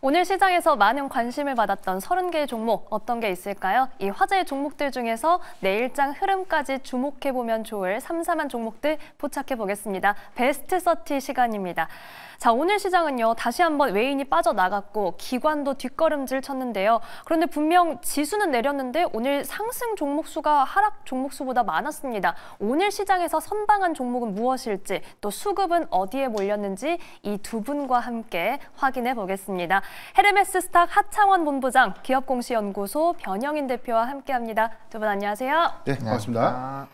오늘 시장에서 많은 관심을 받았던 30개의 종목 어떤 게 있을까요? 이 화제의 종목들 중에서 내일장 흐름까지 주목해보면 좋을 삼삼한 종목들 포착해보겠습니다. 베스트 30 시간입니다. 자, 오늘 시장은요, 다시 한번 외인이 빠져나갔고 기관도 뒷걸음질 쳤는데요. 그런데 분명 지수는 내렸는데 오늘 상승 종목 수가 하락 종목 수보다 많았습니다. 오늘 시장에서 선방한 종목은 무엇일지, 또 수급은 어디에 몰렸는지 이 두 분과 함께 확인해 보겠습니다. 헤르메스 스탁 하창원 본부장, 기업공시연구소 변영인 대표와 함께합니다. 두 분 안녕하세요. 네, 반갑습니다.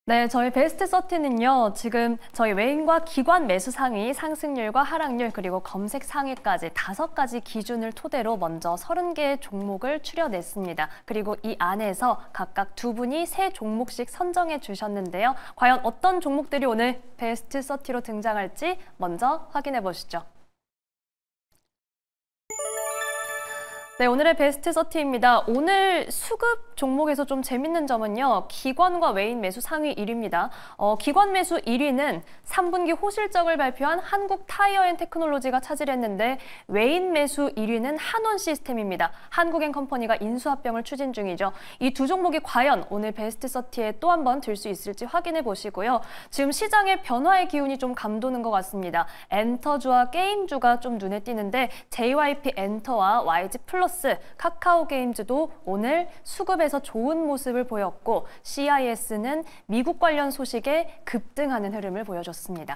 네, 저희 베스트 30는요, 지금 저희 외인과 기관 매수 상위, 상승률과 하락률, 그리고 검색 상위까지 5가지 기준을 토대로 먼저 30개의 종목을 추려냈습니다. 그리고 이 안에서 각각 두 분이 3종목씩 선정해 주셨는데요. 과연 어떤 종목들이 오늘 베스트 30로 등장할지 먼저 확인해 보시죠. 네, 오늘의 베스트 30입니다. 오늘 수급 종목에서 좀 재밌는 점은요, 기관과 외인 매수 상위 1위입니다. 기관 매수 1위는 3분기 호실적을 발표한 한국타이어앤테크놀로지가 차지했는데, 외인 매수 1위는 한원시스템입니다. 한국앤컴퍼니가 인수합병을 추진 중이죠. 이 두 종목이 과연 오늘 베스트 30에 또 한 번 들 수 있을지 확인해 보시고요. 지금 시장의 변화의 기운이 좀 감도는 것 같습니다. 엔터주와 게임주가 좀 눈에 띄는데, JYP 엔터와 YG 플러스, 카카오 게임즈도 오늘 수급에서 좋은 모습을 보였고, CIS는 미국 관련 소식에 급등하는 흐름을 보여줬습니다.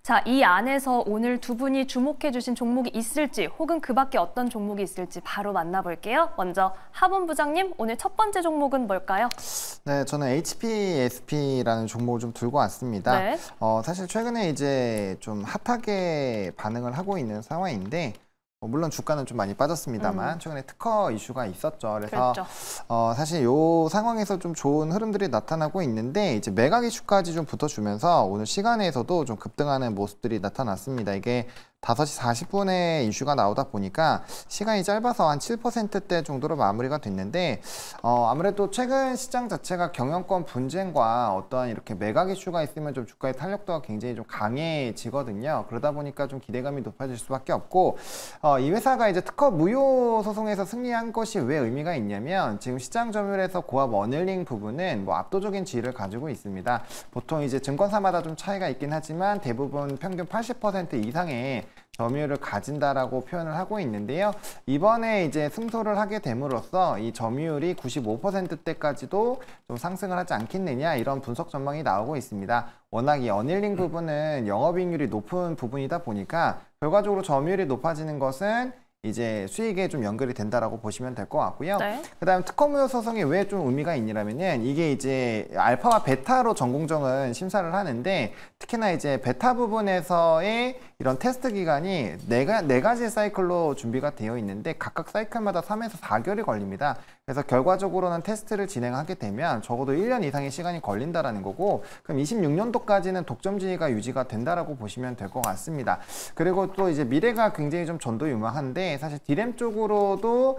자, 이 안에서 오늘 두 분이 주목해 주신 종목이 있을지, 혹은 그 밖에 어떤 종목이 있을지 바로 만나볼게요. 먼저 하본 부장님, 오늘 첫 번째 종목은 뭘까요? 네, 저는 HPSP라는 종목을 좀 들고 왔습니다. 네. 사실 최근에 이제 좀 핫하게 반응을 하고 있는 상황인데, 물론 주가는 좀 많이 빠졌습니다만 최근에 특허 이슈가 있었죠. 그래서 그렇죠. 사실 이 상황에서 좀 좋은 흐름들이 나타나고 있는데, 이제 매각 이슈까지 좀 붙어주면서 오늘 시간에서도 좀 급등하는 모습들이 나타났습니다. 이게 5시 40분에 이슈가 나오다 보니까 시간이 짧아서 한 7%대 정도로 마무리가 됐는데, 아무래도 최근 시장 자체가 경영권 분쟁과 어떠한 이렇게 매각 이슈가 있으면 좀 주가의 탄력도가 굉장히 좀 강해지거든요. 그러다 보니까 좀 기대감이 높아질 수밖에 없고, 이 회사가 이제 특허 무효 소송에서 승리한 것이 왜 의미가 있냐면, 지금 시장 점유율에서 고압 어닝 부분은 뭐 압도적인 지위를 가지고 있습니다. 보통 이제 증권사마다 좀 차이가 있긴 하지만 대부분 평균 80% 이상의 점유율을 가진다라고 표현을 하고 있는데요. 이번에 이제 승소를 하게 됨으로써 이 점유율이 95%대까지도 좀 상승을 하지 않겠느냐, 이런 분석 전망이 나오고 있습니다. 워낙 이 어닐링 부분은 영업이익률이 높은 부분이다 보니까 결과적으로 점유율이 높아지는 것은 이제 수익에 좀 연결이 된다라고 보시면 될 것 같고요. 네. 그다음 특허 무효 소송이 왜 좀 의미가 있냐면은, 이게 이제 알파와 베타로 전공정은 심사를 하는데, 특히나 이제 베타 부분에서의 이런 테스트 기간이 네 가지 사이클로 준비가 되어 있는데, 각각 사이클마다 3에서 4개월이 걸립니다. 그래서 결과적으로는 테스트를 진행하게 되면 적어도 1년 이상의 시간이 걸린다라는 거고, 그럼 26년도까지는 독점 지위가 유지가 된다라고 보시면 될 것 같습니다. 그리고 또 이제 미래가 굉장히 좀 전도 유망한데, 사실 디램 쪽으로도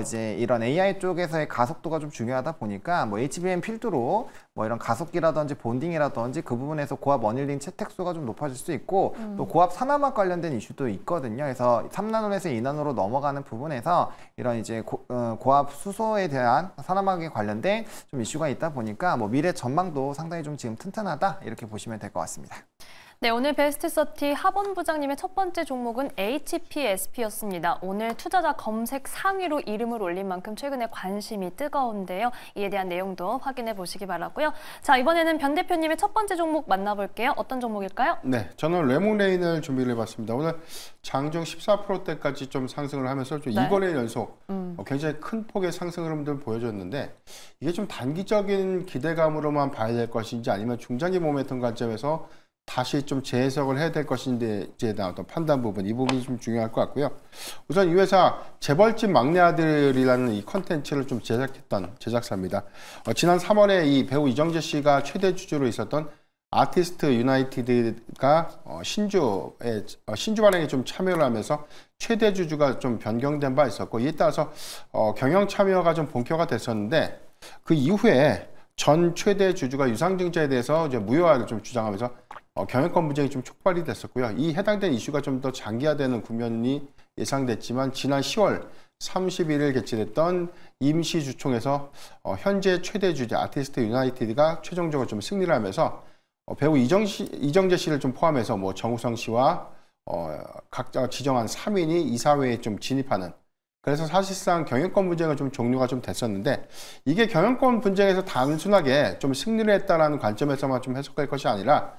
이제 이런 AI 쪽에서의 가속도가 좀 중요하다 보니까 뭐 HBM 필두로 뭐 이런 가속기라든지 본딩이라든지 그 부분에서 고압 어닐링 채택수가 좀 높아질 수 있고, 또 고압 산화막 관련된 이슈도 있거든요. 그래서 3나노에서 2나노로 넘어가는 부분에서 이런 이제 고압 수소에 대한 산화막에 관련된 좀 이슈가 있다 보니까 뭐 미래 전망도 상당히 좀 지금 튼튼하다, 이렇게 보시면 될 것 같습니다. 네, 오늘 베스트 30 하본 부장님의 첫 번째 종목은 HPSP였습니다. 오늘 투자자 검색 상위로 이름을 올린 만큼 최근에 관심이 뜨거운데요. 이에 대한 내용도 확인해 보시기 바라고요. 자, 이번에는 변 대표님의 첫 번째 종목 만나볼게요. 어떤 종목일까요? 네, 저는 레몬레인을 준비를 해봤습니다. 오늘 장중 14%대까지 좀 상승을 하면서 좀 2거래 연속 굉장히 큰 폭의 상승 흐름들을 보여줬는데, 이게 좀 단기적인 기대감으로만 봐야 될 것인지, 아니면 중장기 모멘텀 관점에서 다시 좀 재해석을 해야 될 것인지에 대한 어떤 판단 부분, 이 부분이 좀 중요할 것 같고요. 우선 이 회사 재벌집 막내 아들이라는 이 컨텐츠를 좀 제작했던 제작사입니다. 지난 3월에 이 배우 이정재 씨가 최대 주주로 있었던 아티스트 유나이티드가 신주 발행에 좀 참여를 하면서 최대 주주가 좀 변경된 바 있었고, 이에 따라서 경영 참여가 좀 본격화 됐었는데, 그 이후에 전 최대 주주가 유상증자에 대해서 이제 무효화를 좀 주장하면서 경영권 분쟁이 좀 촉발이 됐었고요. 이 해당된 이슈가 좀 더 장기화되는 국면이 예상됐지만 지난 10월 31일 개최됐던 임시주총에서 현재 최대 주자 아티스트 유나이티드가 최종적으로 좀 승리를 하면서 배우 이정재 씨를 좀 포함해서 뭐 정우성 씨와 각자 지정한 3인이 이사회에 좀 진입하는, 그래서 사실상 경영권 분쟁은 좀 종료가 좀 됐었는데, 이게 경영권 분쟁에서 단순하게 좀 승리를 했다라는 관점에서만 좀 해석될 것이 아니라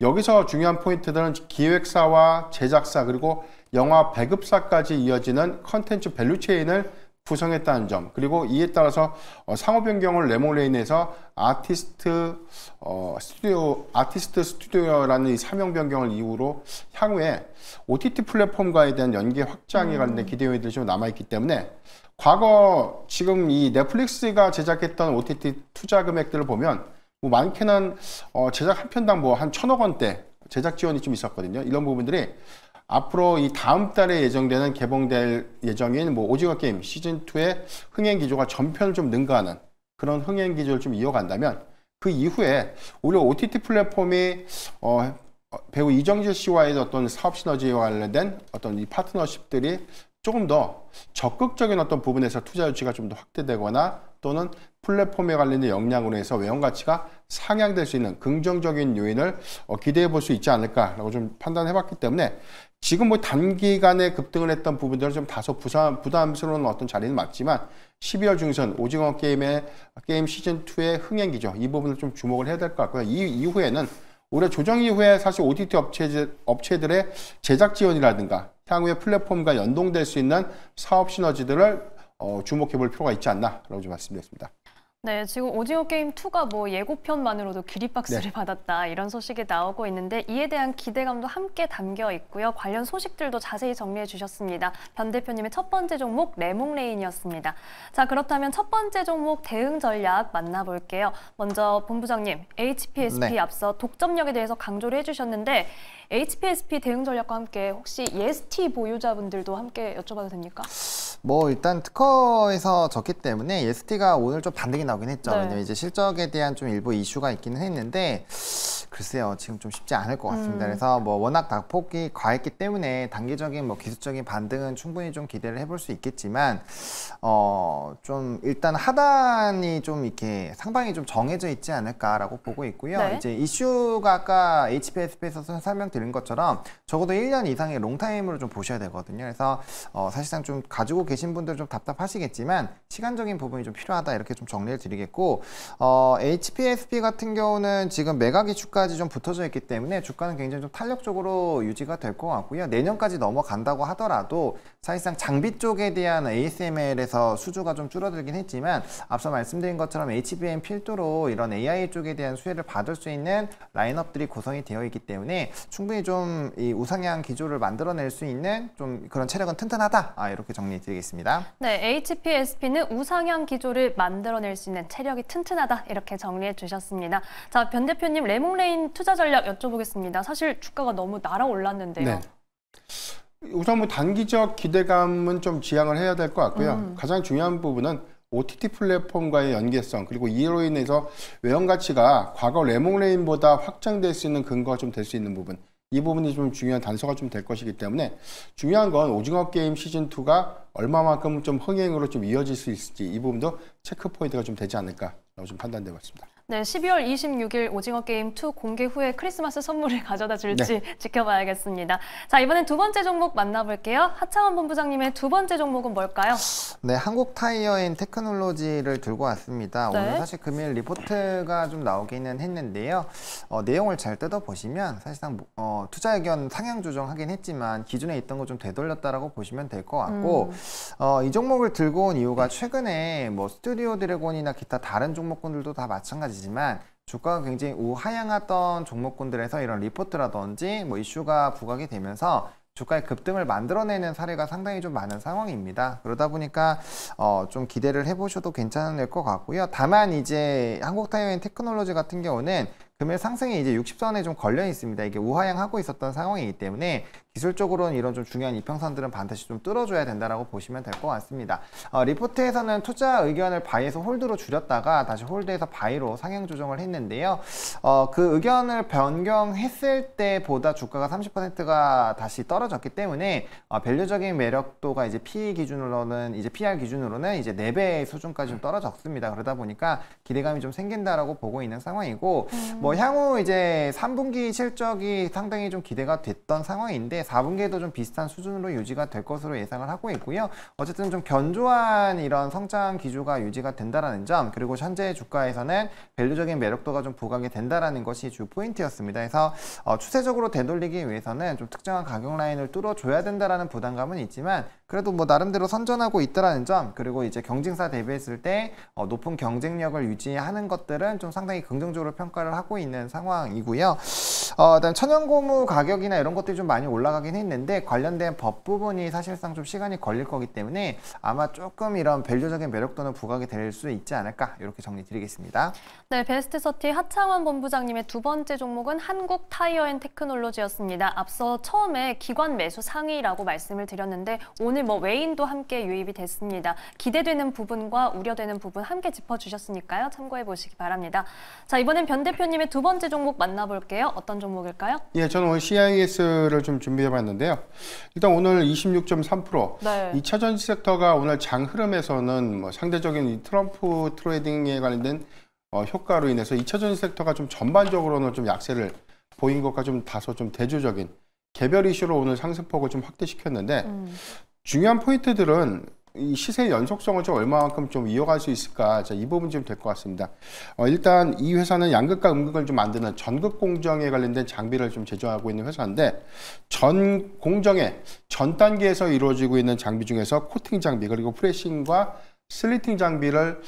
여기서 중요한 포인트들은 기획사와 제작사 그리고 영화 배급사까지 이어지는 컨텐츠 밸류체인을 구성했다는 점, 그리고 이에 따라서 상호 변경을 레몬레인에서 아티스트 스튜디오라는 이 사명 변경을 이유로 향후에 OTT 플랫폼과에 대한 연계 확장에 관련된 기대 요인들이 좀 남아있기 때문에, 과거 지금 이 넷플릭스가 제작했던 OTT 투자 금액들을 보면 뭐 많게는 제작 한 편당 뭐 한 1,000억 원대 제작 지원이 좀 있었거든요. 이런 부분들이 앞으로 이 다음 달에 예정되는 개봉될 예정인 뭐 오징어 게임 시즌 2의 흥행 기조가 전편을 좀 능가하는 그런 흥행 기조를 좀 이어간다면, 그 이후에 오히려 OTT 플랫폼이 배우 이정재 씨와의 어떤 사업 시너지와 관련된 어떤 이 파트너십들이 조금 더 적극적인 어떤 부분에서 투자 유치가 좀 더 확대되거나, 또는 플랫폼에 관련된 역량으로 해서 외형 가치가 상향될 수 있는 긍정적인 요인을 기대해 볼 수 있지 않을까라고 좀 판단해 봤기 때문에, 지금 뭐 단기간에 급등을 했던 부분들은 좀 다소 부담스러운 어떤 자리는 맞지만 12월 중순 오징어 게임 시즌 2의 흥행 기조, 이 부분을 좀 주목을 해야 될 것 같고요. 이 이후에는 올해 조정 이후에 사실 OTT 업체들의 제작 지원이라든가 향후에 플랫폼과 연동될 수 있는 사업 시너지들을 주목해 볼 필요가 있지 않나라고 좀 말씀드렸습니다. 네, 지금 오징어 게임 2가 뭐 예고편만으로도 기립박수를 받았다, 이런 소식이 나오고 있는데 이에 대한 기대감도 함께 담겨 있고요. 관련 소식들도 자세히 정리해 주셨습니다. 변 대표님의 첫 번째 종목 레몽레인이었습니다. 자, 그렇다면 첫 번째 종목 대응 전략 만나볼게요. 먼저 본부장님, HPSP 앞서 독점력에 대해서 강조를 해주셨는데 HPSP 대응 전략과 함께 혹시 예스티 보유자분들도 함께 여쭤봐도 됩니까? 뭐 일단 특허에서 졌기 때문에 예스티가 오늘 좀 반등이 나오긴 했죠. 왜냐면 이제 실적에 대한 좀 일부 이슈가 있기는 했는데, 글쎄요, 지금 좀 쉽지 않을 것 같습니다. 그래서 뭐 워낙 낙폭이 과했기 때문에 단기적인 뭐 기술적인 반등은 충분히 좀 기대를 해볼 수 있겠지만, 좀 일단 하단이 좀 이렇게 상방이 좀 정해져 있지 않을까라고 보고 있고요. 네. 이제 이슈가 아까 HPSP에서 설명드린 것처럼 적어도 1년 이상의 롱타임으로 좀 보셔야 되거든요. 그래서 사실상 좀 가지고 계신 분들 좀 답답하시겠지만 시간적인 부분이 좀 필요하다, 이렇게 좀 정리를 드리겠고, HPSP 같은 경우는 지금 매각 이슈까지 좀 붙어져 있기 때문에 주가는 굉장히 좀 탄력적으로 유지가 될 것 같고요. 내년까지 넘어간다고 하더라도 사실상 장비 쪽에 대한 ASML에서 수주가 좀 줄어들긴 했지만, 앞서 말씀드린 것처럼 HBM 필두로 이런 AI 쪽에 대한 수혜를 받을 수 있는 라인업들이 구성이 되어 있기 때문에 충분히 좀 이 우상향 기조를 만들어낼 수 있는 좀 그런 체력은 튼튼하다, 이렇게 정리 드리겠습니다. 네, HPSP는 우상향 기조를 만들어낼 수 있는 체력이 튼튼하다, 이렇게 정리해 주셨습니다. 자, 변 대표님 레몽레인 투자 전략 여쭤보겠습니다. 사실 주가가 너무 날아올랐는데요. 네. 우선 뭐 단기적 기대감은 좀 지양을 해야 될 것 같고요. 가장 중요한 부분은 OTT 플랫폼과의 연계성, 그리고 이로 인해서 외형 가치가 과거 레몽레인보다 확장될 수 있는 근거가 좀 될 수 있는 부분, 이 부분이 좀 중요한 단서가 좀 될 것이기 때문에, 중요한 건 오징어 게임 시즌 2가 얼마만큼 좀 흥행으로 좀 이어질 수 있을지, 이 부분도 체크 포인트가 좀 되지 않을까라고 좀 판단돼 봤습니다. 네, 12월 26일 오징어 게임 2 공개 후에 크리스마스 선물을 가져다 줄지 지켜봐야겠습니다. 자, 이번엔 두 번째 종목 만나볼게요. 하창원 본부장님의 두 번째 종목은 뭘까요? 네, 한국 타이어 앤 테크놀로지를 들고 왔습니다. 오늘 사실 금일 리포트가 좀 나오기는 했는데요. 내용을 잘 뜯어보시면 사실상 투자 의견 상향 조정하긴 했지만 기존에 있던 거 좀 되돌렸다라고 보시면 될 것 같고, 이 종목을 들고 온 이유가 최근에 뭐 스튜디오 드래곤이나 기타 다른 종목군들도 다 마찬가지지만 주가가 굉장히 우하향하던 종목군들에서 이런 리포트라든지 뭐 이슈가 부각이 되면서 주가의 급등을 만들어내는 사례가 상당히 좀 많은 상황입니다. 그러다 보니까 좀 기대를 해보셔도 괜찮을 것 같고요. 다만 이제 한국타이어앤테크놀로지 같은 경우는 금일 상승이 이제 60선에 좀 걸려 있습니다. 이게 우하향하고 있었던 상황이기 때문에 기술적으로는 이런 좀 중요한 이평선들은 반드시 좀 뚫어줘야 된다라고 보시면 될 것 같습니다. 리포트에서는 투자 의견을 바이에서 홀드로 줄였다가 다시 홀드에서 바이로 상향 조정을 했는데요. 그 의견을 변경했을 때보다 주가가 30%가 다시 떨어졌기 때문에 밸류적인 매력도가 이제 PE 기준으로는 이제 PR 기준으로는 이제 4배 수준까지 좀 떨어졌습니다. 그러다 보니까 기대감이 좀 생긴다라고 보고 있는 상황이고 뭐 향후 이제 3분기 실적이 상당히 좀 기대가 됐던 상황인데 4분기에도 좀 비슷한 수준으로 유지가 될 것으로 예상을 하고 있고요. 어쨌든 좀 견조한 이런 성장 기조가 유지가 된다라는 점, 그리고 현재 주가에서는 밸류적인 매력도가 좀 부각이 된다라는 것이 주 포인트였습니다. 그래서 추세적으로 되돌리기 위해서는 좀 특정한 가격 라인을 뚫어줘야 된다라는 부담감은 있지만 그래도 뭐 나름대로 선전하고 있다라는 점, 그리고 이제 경쟁사 대비했을 때 높은 경쟁력을 유지하는 것들은 좀 상당히 긍정적으로 평가를 하고 있는 상황이고요. 일단 천연고무 가격이나 이런 것들이 좀 많이 올라가긴 했는데 관련된 법 부분이 사실상 좀 시간이 걸릴 거기 때문에 아마 조금 이런 밸류적인 매력도는 부각이 될 수 있지 않을까, 이렇게 정리 드리겠습니다. 네, 베스트30 하창원 본부장님의 두 번째 종목은 한국타이어앤테크놀로지였습니다. 앞서 처음에 기관 매수 상위라고 말씀을 드렸는데 오늘 뭐 외인도 함께 유입이 됐습니다. 기대되는 부분과 우려되는 부분 함께 짚어주셨으니까요. 참고해 보시기 바랍니다. 자, 이번엔 변 대표님의 두 번째 종목 만나볼게요. 어떤 종목일까요? 예, 저는 오늘 CIS를 좀 준비해봤는데요. 일단 오늘 26.3%. 네. 2차 전지 섹터가 오늘 장 흐름에서는 뭐 상대적인 이 트럼프 트레이딩에 관련된 효과로 인해서 2차 전지 섹터가 좀 전반적으로는 좀 약세를 보인 것과 좀 다소 좀 대조적인 개별 이슈로 오늘 상승폭을 좀 확대시켰는데 중요한 포인트들은 이 시세 연속성을 좀 얼마만큼 좀 이어갈 수 있을까, 자, 이 부분 좀 될 것 같습니다. 일단 이 회사는 양극과 음극을 좀 만드는 전극 공정에 관련된 장비를 좀 제조하고 있는 회사인데 전 공정의 전 단계에서 이루어지고 있는 장비 중에서 코팅 장비 그리고 프레싱과 슬리팅 장비를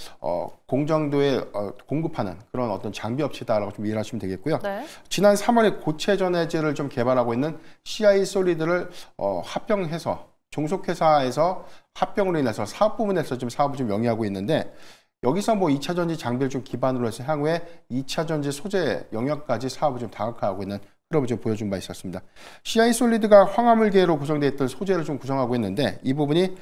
공정도에 공급하는 그런 어떤 장비 업체다라고 좀 이해하시면 되겠고요. 네. 지난 3월에 고체 전해질을 좀 개발하고 있는 CI 솔리드를 합병해서 종속회사에서 합병으로 인해서 사업 부문에서 좀 사업을 좀 영위하고 있는데 여기서 뭐 2차 전지 장비를 좀 기반으로 해서 향후에 2차 전지 소재 영역까지 사업을 좀 다각화하고 있는 흐름을 좀 보여준 바 있었습니다. CI 솔리드가 황화물계로 구성되어 있던 소재를 좀 구성하고 있는데 이 부분이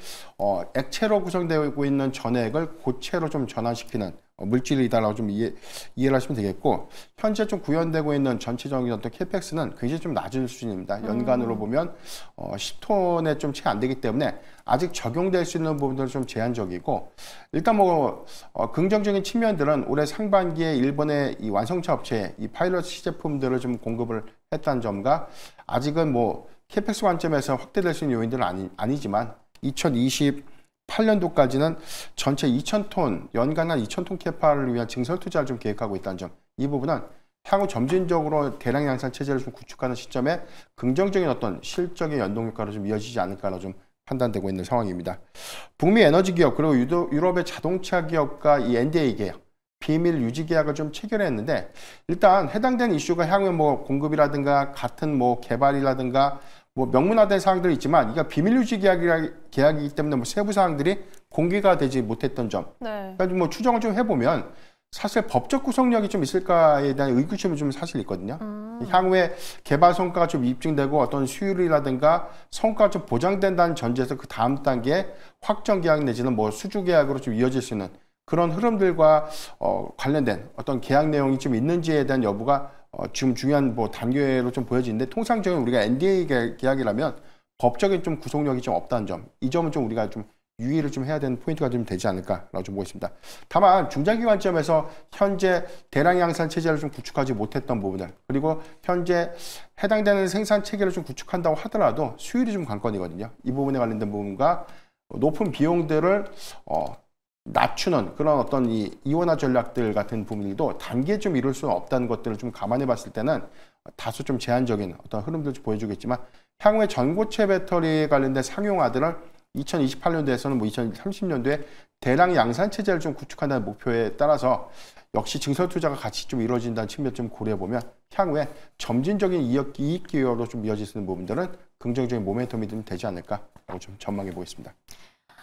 액체로 구성되고 있는 전액을 고체로 좀 전환시키는 물질이다라고 좀 이해를 하시면 되겠고 현재 좀 구현되고 있는 전체적인 어떤 캐펙스는 굉장히 좀 낮은 수준입니다. 연간으로 보면 10톤에 좀 채 안 되기 때문에 아직 적용될 수 있는 부분들은 좀 제한적이고 일단 뭐 긍정적인 측면들은 올해 상반기에 일본의 이 완성차 업체에 이 파일럿 시제품들을 좀 공급을 했다는 점과 아직은 뭐 캐펙스 관점에서 확대될 수 있는 요인들은 아니지만 2028년도까지는 전체 2,000톤, 연간 한 2,000톤 캐파를 위한 증설 투자를 좀 계획하고 있다는 점. 이 부분은 향후 점진적으로 대량 양산 체제를 좀 구축하는 시점에 긍정적인 어떤 실적의 연동 효과로 좀 이어지지 않을까로 좀 판단되고 있는 상황입니다. 북미 에너지 기업 그리고 유럽의 자동차 기업과 이 NDA 계약, 비밀 유지 계약을 좀 체결했는데 일단 해당되는 이슈가 향후 뭐 공급이라든가 같은 뭐 개발이라든가 뭐 명문화된 사항들이 있지만 이게 비밀 유지 계약이기 때문에 뭐 세부 사항들이 공개가 되지 못했던 점. 네. 그러니까 뭐 추정을 좀 해보면 사실 법적 구속력이 좀 있을까에 대한 의구심이 좀 사실 있거든요. 향후에 개발 성과가 좀 입증되고 어떤 수율이라든가 성과가 좀 보장된다는 전제에서 그 다음 단계에 확정 계약 내지는 뭐 수주 계약으로 좀 이어질 수 있는 그런 흐름들과 관련된 어떤 계약 내용이 좀 있는지에 대한 여부가 지금 중요한 뭐 단계로 좀 보여지는데 통상적인 우리가 NDA 계약이라면 법적인 좀 구속력이 좀 없다는 점, 이 점은 좀 우리가 좀 유의를 좀 해야 되는 포인트가 좀 되지 않을까라고 좀 보고 있습니다. 다만 중장기 관점에서 현재 대량 양산 체제를 좀 구축하지 못했던 부분들 그리고 현재 해당되는 생산 체계를 좀 구축한다고 하더라도 수율이 좀 관건이거든요. 이 부분에 관련된 부분과 높은 비용들을 낮추는 그런 어떤 이원화 전략들 같은 부분들도 단기에 좀 이룰 수는 없다는 것들을 좀 감안해 봤을 때는 다소 좀 제한적인 어떤 흐름들을 좀 보여주겠지만 향후에 전고체 배터리에 관련된 상용화들을 2028년도에서는 뭐 2030년도에 대량 양산 체제를 좀 구축한다는 목표에 따라서 역시 증설 투자가 같이 좀 이루어진다는 측면 좀 고려해 보면 향후에 점진적인 이익 기여로 좀 이어질 수 있는 부분들은 긍정적인 모멘텀이 좀 되지 않을까라고 좀 전망해 보겠습니다.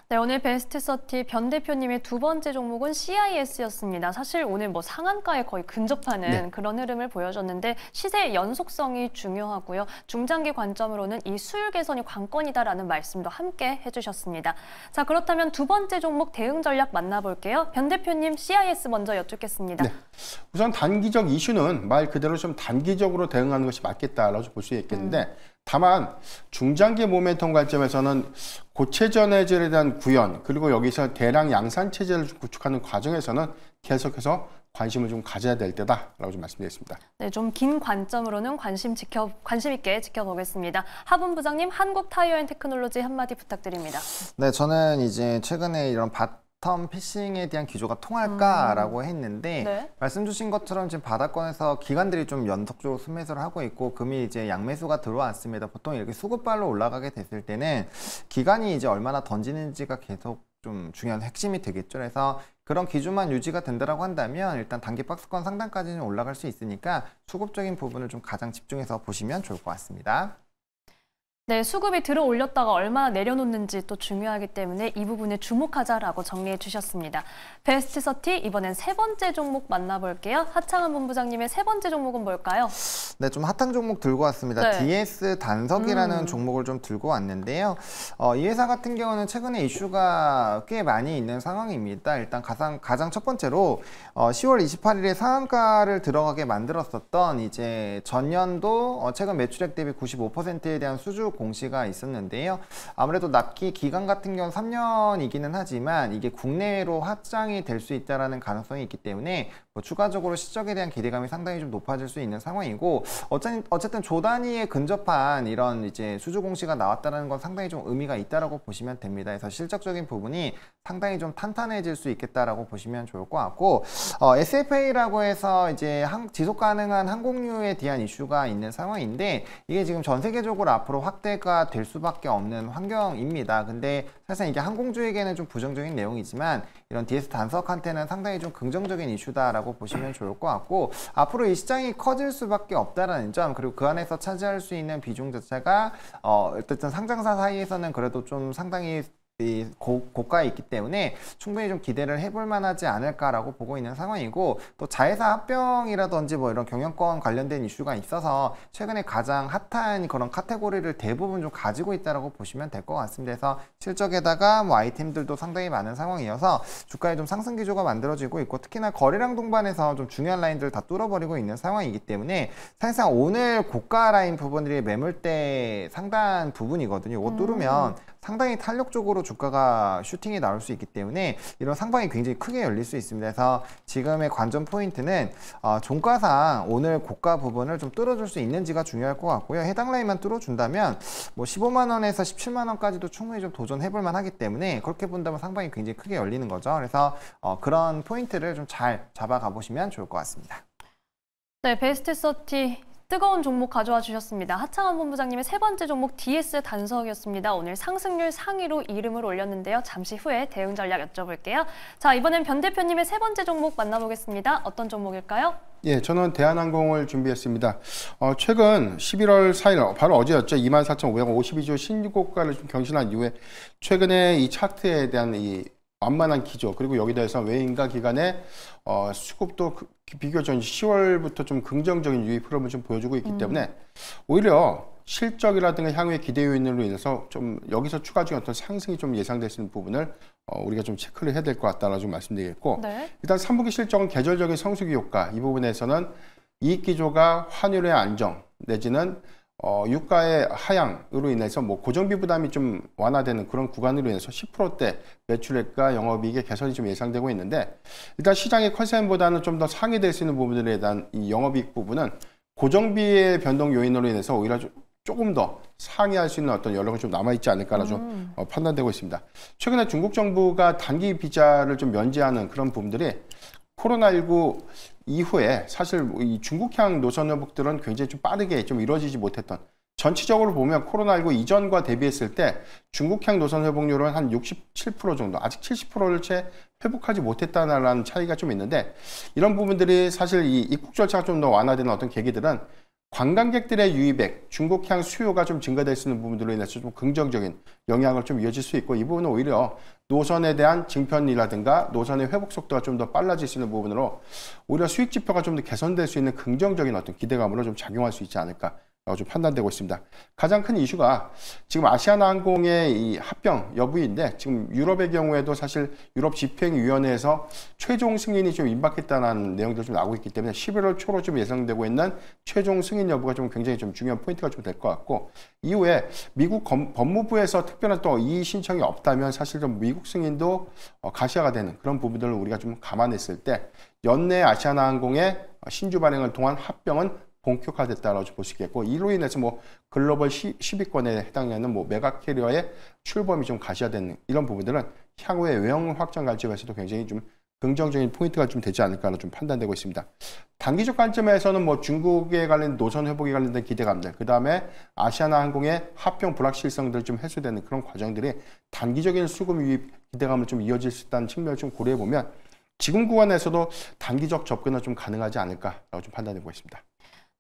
네, 오늘 베스트 30 변 대표님의 두 번째 종목은 CIS였습니다. 사실 오늘 뭐 상한가에 거의 근접하는 네. 그런 흐름을 보여줬는데 시세의 연속성이 중요하고요. 중장기 관점으로는 이 수율 개선이 관건이다라는 말씀도 함께 해주셨습니다. 자, 그렇다면 두 번째 종목 대응 전략 만나볼게요. 변 대표님 CIS 먼저 여쭙겠습니다. 네. 우선 단기적 이슈는 말 그대로 좀 단기적으로 대응하는 것이 맞겠다라고 볼 수 있겠는데 다만 중장기 모멘텀 관점에서는 고체전해질에 대한 구현 그리고 여기서 대량 양산 체제를 구축하는 과정에서는 계속해서 관심을 좀 가져야 될 때다라고 좀 말씀드리겠습니다. 네, 좀 긴 관점으로는 관심 있게 지켜보겠습니다. 하분 부장님, 한국타이어앤테크놀로지 한마디 부탁드립니다. 네, 저는 이제 최근에 이런 바텀 피싱에 대한 기조가 통할까라고 했는데 네. 말씀 주신 것처럼 지금 바닥권에서 기관들이 좀 연속적으로 순매수를 하고 있고 금이 이제 양매수가 들어왔습니다. 보통 이렇게 수급발로 올라가게 됐을 때는 기관이 이제 얼마나 던지는지가 계속 좀 중요한 핵심이 되겠죠. 그래서 그런 기준만 유지가 된다라고 한다면 일단 단기 박스권 상단까지는 올라갈 수 있으니까 수급적인 부분을 좀 가장 집중해서 보시면 좋을 것 같습니다. 네, 수급이 들어 올렸다가 얼마나 내려놓는지 또 중요하기 때문에 이 부분에 주목하자라고 정리해 주셨습니다. 베스트 30 이번엔 세 번째 종목 만나볼게요. 하창한 본부장님의 세 번째 종목은 뭘까요? 네, 좀 핫한 종목 들고 왔습니다. 네. DS 단석이라는 종목을 좀 들고 왔는데요. 이 회사 같은 경우는 최근에 이슈가 꽤 많이 있는 상황입니다. 일단 가장 첫 번째로 10월 28일에 상한가를 들어가게 만들었었던 이제 전년도 최근 매출액 대비 95%에 대한 수주 공시가 있었는데요. 아무래도 납기 기간 같은 경우는 3년이기는 하지만 이게 국내로 확장이 될 수 있다는 가능성이 있기 때문에 뭐 추가적으로 실적에 대한 기대감이 상당히 좀 높아질 수 있는 상황이고 어쨌든 조 단위에 근접한 이런 이제 수주 공시가 나왔다는 건 상당히 좀 의미가 있다라고 보시면 됩니다. 그래서 실적적인 부분이 상당히 좀 탄탄해질 수 있겠다라고 보시면 좋을 것 같고 SFA라고 해서 이제 지속 가능한 항공유에 대한 이슈가 있는 상황인데 이게 지금 전 세계적으로 앞으로 확대가 될 수밖에 없는 환경입니다. 근데 사실 이게 항공주에게는 좀 부정적인 내용이지만 이런 DS 단석한테는 상당히 좀 긍정적인 이슈다라고 보시면 좋을 것 같고 앞으로 이 시장이 커질 수밖에 없다라는 점 그리고 그 안에서 차지할 수 있는 비중 자체가 어쨌든 상장사 사이에서는 그래도 좀 상당히 고가에 있기 때문에 충분히 좀 기대를 해볼 만하지 않을까라고 보고 있는 상황이고 또 자회사 합병이라든지 뭐 이런 경영권 관련된 이슈가 있어서 최근에 가장 핫한 그런 카테고리를 대부분 좀 가지고 있다라고 보시면 될 것 같습니다. 그래서 실적에다가 뭐 아이템들도 상당히 많은 상황이어서 주가에 좀 상승 기조가 만들어지고 있고 특히나 거래량 동반에서 좀 중요한 라인들을 다 뚫어버리고 있는 상황이기 때문에 사실상 오늘 고가 라인 부분들이 매물대 상단 부분이거든요. 이거 뚫으면 상당히 탄력적으로 주가가 슈팅이 나올 수 있기 때문에 이런 상방이 굉장히 크게 열릴 수 있습니다. 그래서 지금의 관전 포인트는 종가상 오늘 고가 부분을 좀 뚫어줄 수 있는지가 중요할 것 같고요. 해당 라인만 뚫어준다면 뭐 15만 원에서 17만 원까지도 충분히 좀 도전해볼 만하기 때문에 그렇게 본다면 상방이 굉장히 크게 열리는 거죠. 그래서 그런 포인트를 좀 잘 잡아가 보시면 좋을 것 같습니다. 네, 베스트 30 뜨거운 종목 가져와 주셨습니다. 하창한 본부장님의 세 번째 종목 DS 단석이었습니다. 오늘 상승률 상위로 이름을 올렸는데요. 잠시 후에 대응 전략 여쭤볼게요. 자, 이번엔 변 대표님의 세 번째 종목 만나보겠습니다. 어떤 종목일까요? 예, 저는 대한항공을 준비했습니다. 최근 11월 4일, 바로 어제였죠. 24,552주 신고가를 좀 경신한 이후에 최근에 이 차트에 대한 이 완만한 기조 그리고 여기 대해서 외인과 기관의 수급도 비교적 10월부터 좀 긍정적인 유입 흐름을 좀 보여주고 있기 때문에 오히려 실적이라든가 향후의 기대 요인으로 인해서 좀 여기서 추가적인 어떤 상승이 좀 예상될 수 있는 부분을 우리가 좀 체크를 해야 될 것 같다라고 좀 말씀드리겠고 네. 일단 3분기 실적은 계절적인 성수기 효과 이 부분에서는 이익 기조가 환율의 안정 내지는 유가의 하향으로 인해서 뭐 고정비 부담이 좀 완화되는 그런 구간으로 인해서 10%대 매출액과 영업이익의 개선이 좀 예상되고 있는데 일단 시장의 컨센보다는 좀 더 상회될 수 있는 부분들에 대한 이 영업이익 부분은 고정비의 변동 요인으로 인해서 오히려 조금 더 상회할 수 있는 어떤 여력이 좀 남아있지 않을까라 좀 판단되고 있습니다. 최근에 중국 정부가 단기 비자를 좀 면제하는 그런 부분들이 코로나19 이후에 사실 이 중국향 노선 회복들은 굉장히 좀 빠르게 좀 이루어지지 못했던 전체적으로 보면 코로나19 이전과 대비했을 때 중국향 노선 회복률은 한 67% 정도 아직 70%를 채 회복하지 못했다는 차이가 좀 있는데 이런 부분들이 사실 이 입국 절차가 좀 더 완화되는 어떤 계기들은 관광객들의 유입액, 중국향 수요가 좀 증가될 수 있는 부분들로 인해서 좀 긍정적인 영향을 좀 이어질 수 있고, 이 부분은 오히려 노선에 대한 증편이라든가 노선의 회복 속도가 좀 더 빨라질 수 있는 부분으로 오히려 수익 지표가 좀 더 개선될 수 있는 긍정적인 어떤 기대감으로 좀 작용할 수 있지 않을까 좀 판단되고 있습니다. 가장 큰 이슈가 지금 아시아나항공의 이 합병 여부인데, 지금 유럽의 경우에도 사실 유럽 집행위원회에서 최종 승인이 좀 임박했다는 내용들이 좀 나오고 있기 때문에 11월 초로 좀 예상되고 있는 최종 승인 여부가 좀 굉장히 좀 중요한 포인트가 좀 될 것 같고, 이후에 미국 법무부에서 특별한 또 이의 신청이 없다면 사실 좀 미국 승인도 가시화가 되는 그런 부분들을 우리가 좀 감안했을 때, 연내 아시아나항공의 신주 발행을 통한 합병은 본격화됐다라고 볼 수 있겠고, 이로 인해서 뭐 글로벌 10위권에 해당하는 뭐 메가 캐리어의 출범이 좀 가시화되는 이런 부분들은 향후에 외형 확장 관점에서도 굉장히 좀 긍정적인 포인트가 좀 되지 않을까로 좀 판단되고 있습니다. 단기적 관점에서는 뭐 중국에 관련 노선 회복에 관련된 기대감들, 그 다음에 아시아나항공의 합병 불확실성들 좀 해소되는 그런 과정들이 단기적인 수급 유입 기대감을 좀 이어질 수 있다는 측면을 좀 고려해 보면 지금 구간에서도 단기적 접근은 좀 가능하지 않을까라고 좀 판단되고 있습니다.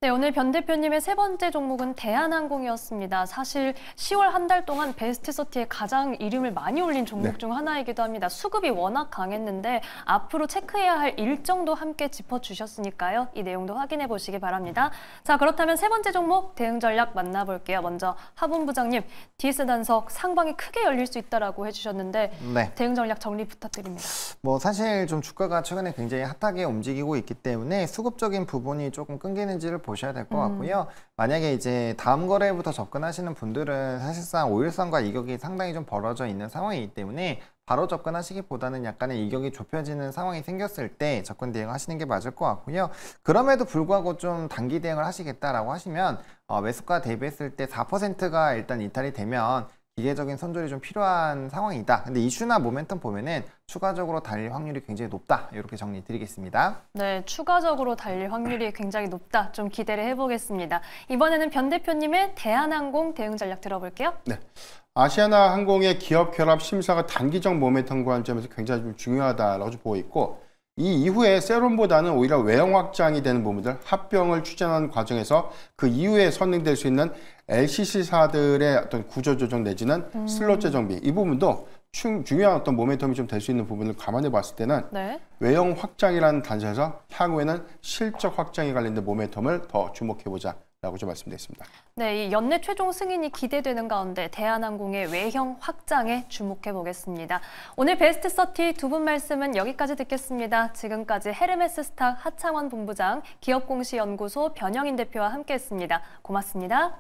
네, 오늘 변 대표님의 세 번째 종목은 대한항공이었습니다. 사실 10월 한 달 동안 베스트 30에 가장 이름을 많이 올린 종목 중 하나이기도 합니다. 수급이 워낙 강했는데 앞으로 체크해야 할 일정도 함께 짚어주셨으니까요. 이 내용도 확인해 보시기 바랍니다. 자, 그렇다면 세 번째 종목 대응 전략 만나볼게요. 먼저 하본 부장님, DS 단석 상방이 크게 열릴 수 있다라고 해주셨는데 대응 전략 정리 부탁드립니다. 뭐 사실 좀 주가가 최근에 굉장히 핫하게 움직이고 있기 때문에 수급적인 부분이 조금 끊기는지를 보셔야 될 것 같고요. 만약에 이제 다음 거래부터 접근하시는 분들은 사실상 5일선과 이격이 상당히 좀 벌어져 있는 상황이기 때문에 바로 접근하시기보다는 약간의 이격이 좁혀지는 상황이 생겼을 때 접근 대응하시는 게 맞을 것 같고요. 그럼에도 불구하고 좀 단기 대응을 하시겠다라고 하시면 매수가 대비했을 때 4%가 일단 이탈이 되면 기계적인 손절이 좀 필요한 상황이다. 근데 이슈나 모멘텀 보면은 추가적으로 달릴 확률이 굉장히 높다. 이렇게 정리 드리겠습니다. 네, 추가적으로 달릴 확률이 굉장히 높다. 좀 기대를 해보겠습니다. 이번에는 변 대표님의 대한항공 대응 전략 들어볼게요. 네. 아시아나항공의 기업 결합 심사가 단기적 모멘텀 관점에서 굉장히 좀 중요하다라고 보고 있고, 이 이후에 세론보다는 오히려 외형 확장이 되는 부분들, 합병을 추진하는 과정에서 그 이후에 선행될 수 있는 LCC사들의 어떤 구조조정 내지는 슬롯 재정비, 이 부분도 중요한 어떤 모멘텀이 좀 될 수 있는 부분을 감안해 봤을 때는 외형 확장이라는 단서에서 향후에는 실적 확장에 관련된 모멘텀을 더 주목해보자 라고 좀 말씀드렸습니다. 네, 이 연내 최종 승인이 기대되는 가운데 대한항공의 외형 확장에 주목해 보겠습니다. 오늘 베스트 30 두 분 말씀은 여기까지 듣겠습니다. 지금까지 헤르메스스탁 하창원 본부장, 기업공시연구소 변영인 대표와 함께했습니다. 고맙습니다.